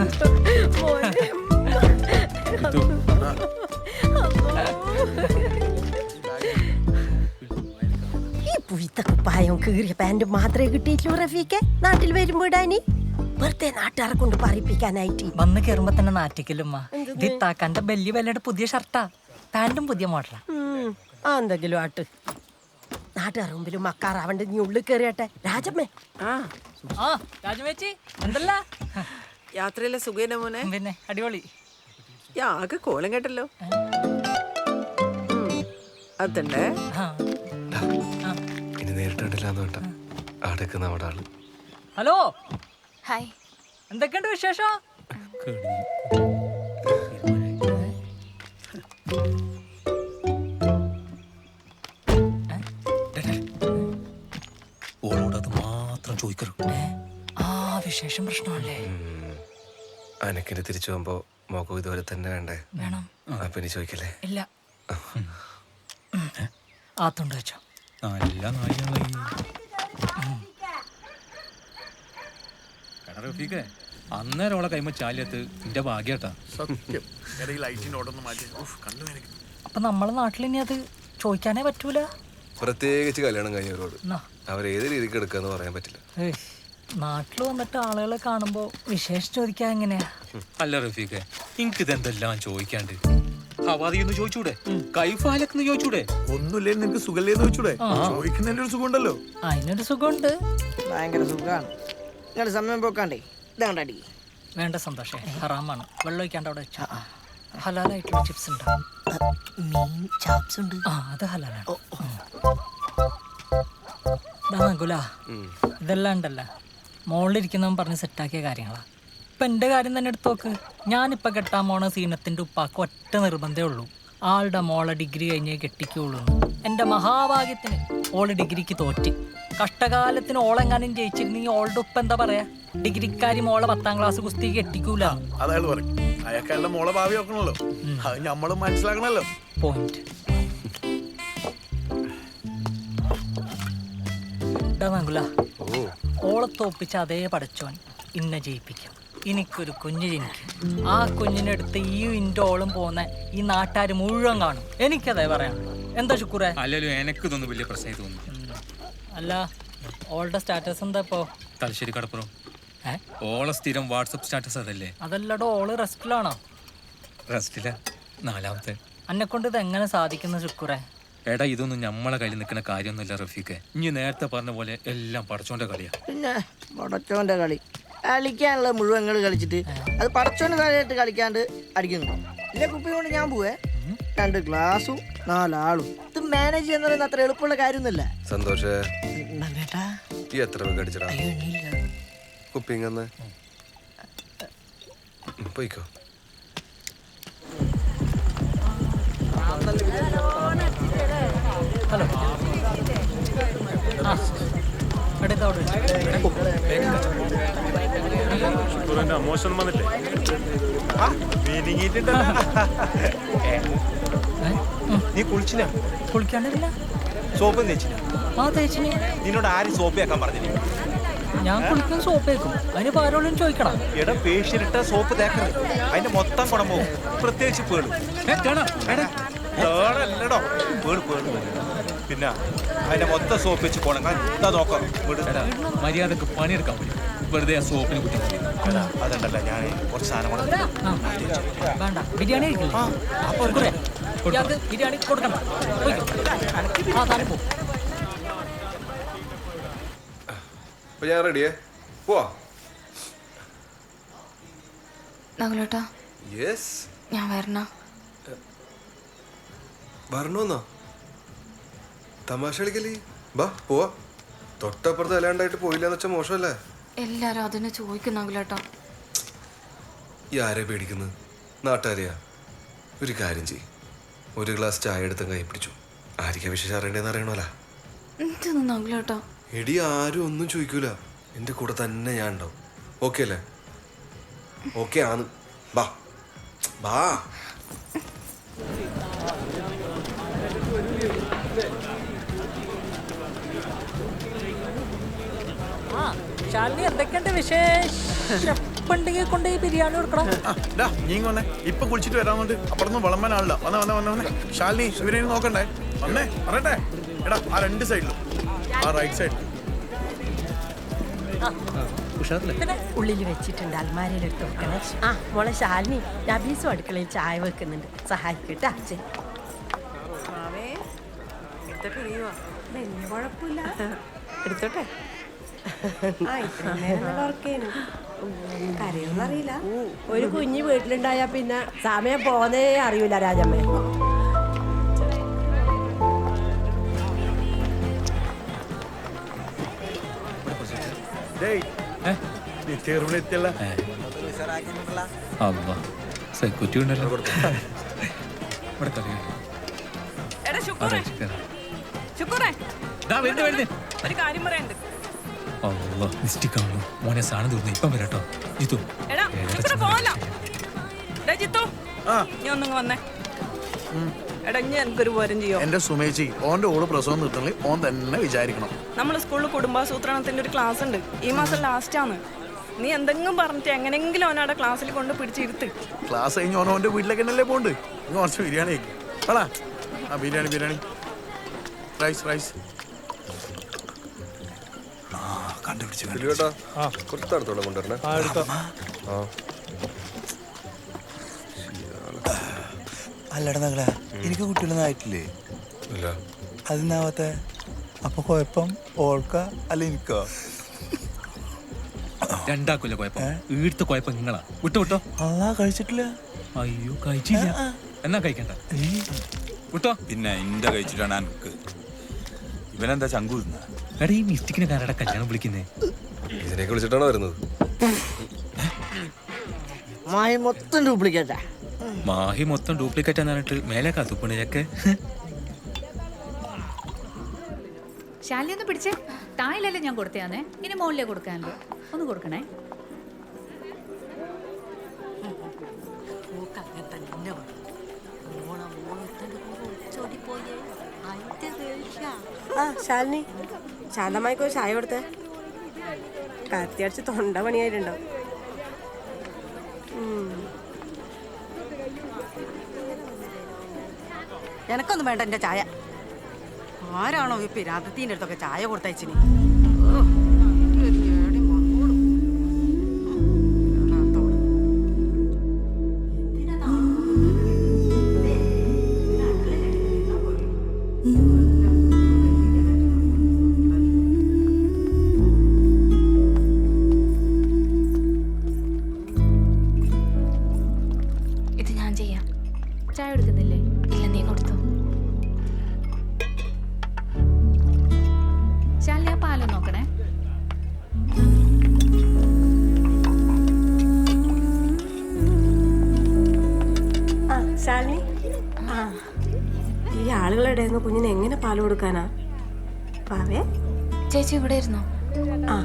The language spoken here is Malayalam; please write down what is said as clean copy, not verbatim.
ഈ പുയ്ത്ത കുപ്പായം കീറിയ പാന്റ് മാത്രമേ കിട്ടിയിട്ടുള്ളൂ റഫീക്കെ നാട്ടിൽ വരുമ്പോ ഇടാനി വെറുതെ നാട്ടുകാരെ കൊണ്ട് പറയിപ്പിക്കാനായിട്ട്. വന്ന് കേറുമ്പോ തന്നെ നാറ്റിക്കലുമ്മ. ഇത് ഇത്താക്കാന്റെ ബെല്ലി ബെല്ലയുടെ പുതിയ ഷർട്ടാ, പാന്റും പുതിയ മോഡലാ. എന്തെങ്കിലും ആട്ട്, നാട്ടുകാർ മുമ്പിലും മക്കാറാവണ്ട്. നീ ഉള്ളിൽ കയറിയട്ടെ രാജമ്മേ. രാജമേച്ചി എന്തല്ല യാത്രയിലെ സുഖേന മോനെ? പിന്നെ അടിപൊളി. ആകെ കോലം കേട്ടല്ലോ. അതന്നെ ഇനി നേരിട്ടില്ലാന്ന് കേട്ട ആടൊക്കെ നമ്മുടെ ആള്. ഹലോ, ഹായ്, എന്തൊക്കെയുണ്ട് വിശേഷം? ഓളോടത് മാത്രം ചോദിക്കരു. വിശേഷം പ്രശ്നമല്ലേ? അനക്കിന് തിരിച്ചു പോകുമ്പോ മോക്കും ഇതുപോലെ തന്നെ വേണ്ടേ? വേണം. അപ്പൊ ഇനി ചോദിക്കല്ലേ? ഇല്ല. ആത്തുണ്ട് വെച്ചോ. നല്ല നായികളെ അന്നേരം ഓളെ കൈമ ചാലിയത്ത് എന്റെ ഭാഗ്യട്ടാ. അപ്പൊ നമ്മളെ നാട്ടിൽ ഇനി അത് ചോദിക്കാനേ പറ്റൂല. പ്രത്യേകിച്ച് കല്യാണം കഴിഞ്ഞവരോട് അവരേത് രീതിക്ക് എടുക്കാന്ന് പറയാൻ പറ്റില്ല. നാട്ടിൽ വന്നിട്ട് ആളുകളെ കാണുമ്പോ വിശേഷം ചോദിക്കാൻ എങ്ങനെയാ? അല്ല റഫീഖെ, എനിക്കിതെന്തെല്ലാം ചോദിക്കാണ്ട്. ഹവാദിന്ന് ചോദിച്ചൂടെ? കൈഫാലക്കെന്ന് ചോദിച്ചൂടെ? ഒന്നുമില്ലേ നിനക്ക് സുഖല്ലേന്ന് ചോദിച്ചൂടെ? ചോദിക്കുന്നതിന്റെ ഒരു സുഖം ഉണ്ടല്ലോ. അതിനൊരു സുഖമുണ്ട്. ഭയങ്കര സുഖാണ്. നിങ്ങളുടെ സമയം പോക്കാണ്ടേ ഇതാണ്ടടി. വേണ്ട സന്തോഷേ, ഹറാമാണ്. വെള്ളം ഒഴിക്കാണ്ട് അവിടെ വെച്ചാ. ഹലാലായിട്ടുള്ള ചിപ്സ് ഉണ്ട്, മീൻ ചാപ്സ് ഉണ്ട്. അത് ഹലാലാണ്. ഇതെല്ലാം ഉണ്ടല്ല മോളിലിരിക്കുന്നവൻ പറഞ്ഞ് സെറ്റാക്കിയ കാര്യങ്ങളാ. ഇപ്പൊ എന്റെ കാര്യം തന്നെ എടുത്ത് നോക്ക്. ഞാനിപ്പൊ കെട്ടാൻ പോണ സീനത്തിന്റെ ഉപ്പാക്ക് ഒറ്റ നിർബന്ധമേ ഉള്ളൂ, ആളുടെ മോളെ ഡിഗ്രി കഴിഞ്ഞേ കെട്ടിക്കുള്ളൂ. എന്റെ മഹാഭാഗ്യത്തിന് ഓള് ഡിഗ്രിക്ക് തോറ്റ്. കഷ്ടകാലത്തിന് ഓളെങ്ങാനും ജയിച്ചിരുന്നെങ്കിൽ ഓളുടെ ഉപ്പ എന്താ പറയാ? ഡിഗ്രിക്കാരി മോളെ 10ാം ക്ലാസ് കുസ്തി കെട്ടിക്കൂല. അതായത് പറയും അയാൾക്കല്ല മോളെ ഭാവി നോക്കണല്ലോ, അത് നമ്മളും മനസ്സിലാക്കണല്ലോ. പോയിന്റ്. ഓളെ തോപ്പിച്ച അതേ പടച്ചോൻ ഇന്നെ ജയിപ്പിക്കും. എനിക്കൊരു കുഞ്ഞ് ജനിക്കും. ആ കുഞ്ഞിനെടുത്ത് ഈ ഇന്റെ ഓളും പോന്ന ഈ നാട്ടുകാർ മുഴുവൻ കാണും. എനിക്കതേ പറയാം. എന്താ ശുക്കൂറേ? അല്ലല്ലോ, എനിക്ക് ഇതൊന്നും വലിയ പ്രശ്നമായി തോന്നുന്നു. അല്ല, ഓളുടെ സ്റ്റാറ്റസ് എന്താ ഇപ്പോ? തലശ്ശേരി കടപ്പുറം. ഓളെ സ്ഥിരം വാട്സപ്പ് സ്റ്റാറ്റസ് അതല്ലേ? അതല്ലടോ, ഓള് റെസ്റ്റിലാണോ? റെസ്റ്റില 4ാമത്തെ. എന്നെ കൊണ്ട് ഇത് എങ്ങനെ സാധിക്കുന്ന ശുക്കൂറേ? എടാ, ഇതൊന്നും നമ്മളെ കയ്യിൽ നിൽക്കുന്ന കാര്യമൊന്നുമില്ല റഫീഖെ. ഇനി നേരത്തെ പറഞ്ഞ പോലെ എല്ലാം പടച്ചോന്റെ കളിയാ. പിന്നെ പടച്ചോന്റെ കളി കളിക്കാനുള്ള മുഴുവൻ കളിച്ചിട്ട് അത് പടച്ചോന്റെ താഴെയായിട്ട് കളിക്കാണ്ട് അടിക്കുന്നു. ഇല്ല കുപ്പി കൊണ്ട് ഞാൻ പോവേ 2 ഗ്ലാസും 4 ആളും. ഇത് മാനേജ് ചെയ്യുന്ന പറയുന്നത് അത്ര എളുപ്പമുള്ള കാര്യമൊന്നുമില്ല. സന്തോഷേ, ഈ എത്ര പേർക്ക് അടിച്ചടാ കുപ്പിങ്ങന്ന്? പോയിക്കോ. ഹലോ, മോശം വന്നില്ലേ? നീ കുളിച്ചില്ല? കുളിക്കാണ്ടില്ല. സോപ്പ് തേച്ചില്ല? തേച്ചിന്. നിന്നോട് ആരും സോപ്പ് വെക്കാൻ പറഞ്ഞില്ലേ? ഞാൻ കുളിക്കും സോപ്പ് വെക്കും. അതിന് പാരോളും ചോദിക്കണം. എടാ, പേഷ്യനിട്ട സോപ്പ് തേക്കരുത്, അതിന്റെ മൊത്തം കുടം പോകും. പ്രത്യേകിച്ച് പേള്. അല്ലടോ, പേള് പേള്. പിന്നെ അതിന്റെ മൊത്തം സോപ്പ് വെച്ച് പോണം. എന്താ നോക്കാം, മര്യാദക്ക് പണിയെടുക്കാൻ പറ്റും. വെറുതെ ആ സോപ്പിന് കുറ്റി. അതല്ല, ഞാൻ കുറച്ച് സാധനം കൂടെ. വേണ്ട, ബിരിയാണി ബിരിയാണി കൊടുക്കണം. ഞാൻ റെഡിയേ, പോവാ. നകുലേട്ടാ, യെസ്, ഞാൻ വരണോന്നോ? തമാശ കളിക്കല്ലേ? ബാ പോവാ. തൊട്ടപ്പുറത്ത് അല്ലാണ്ടായിട്ട് പോയില്ലെന്ന് വെച്ചാൽ മോശമല്ലേ? എല്ലാരും അതിനെ ചോദിക്കും നകുലേട്ടാ. ഈ ആരെ പേടിക്കുന്നത്? നാട്ടുകാരെയാ? ഒരു കാര്യം ചെയ്യും, 1 ഗ്ലാസ് ചായ എടുത്ത് കൈ പിടിച്ചു. ആരിക്കാ വിശേഷം അറിയണ്ടേന്ന് അറിയണോല. എന്തൊന്നും നകുലേട്ടാ? എടി, ആരും ഒന്നും ചോദിക്കൂല. എന്റെ കൂടെ തന്നെ ഞാൻ ഉണ്ടാവും. ഓക്കെ അല്ലേ? ഓക്കെ ആണ്. ബാ ബാ. ശാലിനി, എന്തൊക്കെയുണ്ട് വിശേഷം? ഉപ്പുണ്ടെങ്കിൽ കൊണ്ടുപോയി ബിരിയാണി കൊടുക്കണം. നീ വന്നേ ഇപ്പൊ കുളിച്ചിട്ട് വരാന്നുണ്ട് അപ്പുറന്ന് വിളമ്പാനാളില്ല. വന്നേ ശാലിനി ഇവരെ നോക്കണ്ടേ? വന്നേ പറയട്ടെ. എടാ ആ രണ്ട് സൈഡിലും ആ റൈറ്റ് സൈഡിൽ പിന്നെ ഉള്ളിൽ വെച്ചിട്ടുണ്ട്, അൽമാരയിൽ എടുത്ത് വെക്കണേ. ആ മോളെ ശാലിനി, നബീസും അടുക്കളയിൽ ചായ വെക്കുന്നുണ്ട്, സഹായിക്കട്ടെ. അച്ഛൻ മാവേ എടുത്തൊക്കെ അറിയുവാ? വലിയ കുഴപ്പമില്ല. എടുത്തോട്ടെ. ആ ഇത്രയും നേരം നല്ല ഉറക്കേനു. കരയൊന്നറിയില്ല. ഒരു കുഞ്ഞ് വീട്ടിലുണ്ടായാ പിന്നെ സമയം പോന്നേ അറിയൂല രാജമ്മേ. എത്തിയല്ല സെക്യൂരിറ്റി ഉണ്ടല്ലോ. ഇവിടെ ഒരു കാര്യം പറയണ്ട്. മിസ്റ്റേക്ക് ആണല്ലോ മോനെ. സാധനം തീർന്നു. ഇപ്പം വരാട്ടോ. ജിത്തു എടാ ജിത്തു പോവല്ലോ. എടാ ജിത്തു നീ ഒന്നും വന്നേ. എടാ ഇനി എനിക്കൊരു പോരം ചെയ്യോ? എന്റെ സുമേച്ചി ഓന്റെ ഓള് പ്രസവം നിർത്തണേ ഓൻ തന്നെ വിചാരിക്കണം. നമ്മള് സ്കൂളിൽ കുടുംബാസൂത്രണത്തിന്റെ ഒരു ക്ലാസ് ഉണ്ട്. ഈ മാസം ലാസ്റ്റ് ആണ്. നീ എന്തെങ്കിലും പറഞ്ഞിട്ട് എങ്ങനെങ്കിലും അവനവിടെ ക്ലാസ്സിൽ കൊണ്ട് പിടിച്ചിരുത്ത്. ക്ലാസ് കഴിഞ്ഞ് ഓൻ്റെ വീട്ടിലേക്ക് തന്നെയല്ലേ പോണ്ട്. ഇന്ന് കുറച്ച് ബിരിയാണി ആടാ. ആ ബിരിയാണി റൈസ് കേട്ടാ കുറച്ച് തടത്തോടെ കൊണ്ടുവരണേ. അല്ലട നങ്ങളെ എനിക്ക് കുട്ടികളൊന്നും ആയിട്ടില്ലേ? ഇല്ല. അതിനാവത്തെ അപ്പൊ കുഴപ്പം ഓൾക്ക അല്ല എനിക്കോ? രണ്ടാക്കൂല കുഴപ്പം. വീടുത്തെ കുഴപ്പം നിങ്ങളാ. വിട്ടോ. കഴിച്ചിട്ടില്ല. അയ്യോ കഴിച്ചില്ല. എന്നാ കഴിക്കണ്ട. വിട്ടോ. പിന്നെ എന്റെ കഴിച്ചിട്ടാണ് എനിക്ക്. ഇവനെന്താ ചങ്കു? എടാ ഈ മിസ്റ്റേക്കിനെ കാരടാ കല്യാണം വിളിക്കുന്നേ. ഇതിനൊക്കെ വിളിച്ചിട്ടാണോ വരുന്നത്? മായ മൊത്തം ഡ്യൂപ്ലിക്കേറ്റാ. മാഹി മൊത്തം ഡ്യൂപ്ലിക്കേറ്റ് എന്നിട്ട് മേലെ കാത്തുപ്പണിയൊക്കെ. ശാലി ഒന്ന് പിടിച്ചേ. താഴെയല്ലേ ഞാൻ കൊടുത്തയാന്നേ, ഇനി മുകളിലേ കൊടുക്കാനുള്ളൂ. ഒന്ന് കൊടുക്കണേ. ആ ശാലിനി, ശാന്തമായിക്കോ ചായ കൊടുത്തേ. കത്തിയടിച്ച് തൊണ്ട പണിയായിട്ടുണ്ടോ? എനക്കൊന്നും വേണ്ട എന്റെ ചായ. ആരാണോ ഈ പിരാതത്തിന്റെ അടുത്തൊക്കെ ചായ കൊടുത്തയച്ചിനി? ഇത് ഞാൻ ചെയ്യാം. ചായ എടുക്കുന്നില്ലേ? ഇല്ല, നീ കൊടുത്തു. ശാലി ആ പാലം നോക്കണേ. ആ ശാലിനി, ആ ഈ ആളുകളുടെ കുഞ്ഞിന് എങ്ങനെ പാല് കൊടുക്കാനാ? പാവേ ചേച്ചി ഇവിടെ ഇരുന്നോ? ആ